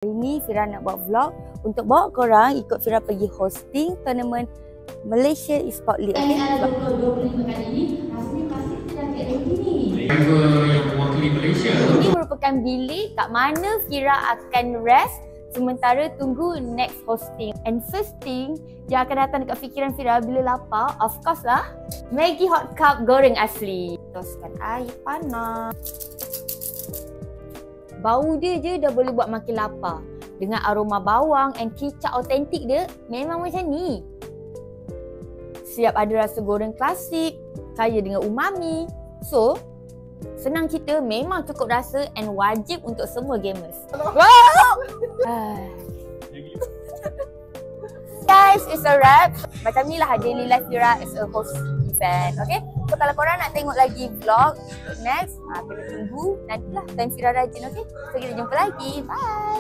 Hari ni Fira nak buat vlog untuk bawa korang ikut Fira pergi hosting tournament Malaysia Esports League. Okay? Ada 25 kali ini, rasanya kasih kita dah kayak begini. Driver yang mewakili Malaysia. Ini merupakan bilik kat mana Fira akan rest sementara tunggu next hosting. And first thing yang akan datang dekat fikiran Fira bila lapar, of course lah, Maggi Hot Cup goreng asli. Toskan air panas. Bau dia je dah boleh buat makin lapar. Dengan aroma bawang and kicap autentik dia, memang macam ni. Siap ada rasa goreng klasik, kaya dengan umami. So, senang cerita memang cukup rasa and wajib untuk semua gamers. Wow! Guys, it's a wrap. Macam ni lah daily life Fira as a host event. Okay? So kalau korang nak tengok lagi vlog next, kena tunggu. Nantilah time Fira rajin. Okay? So kita jumpa lagi. Bye!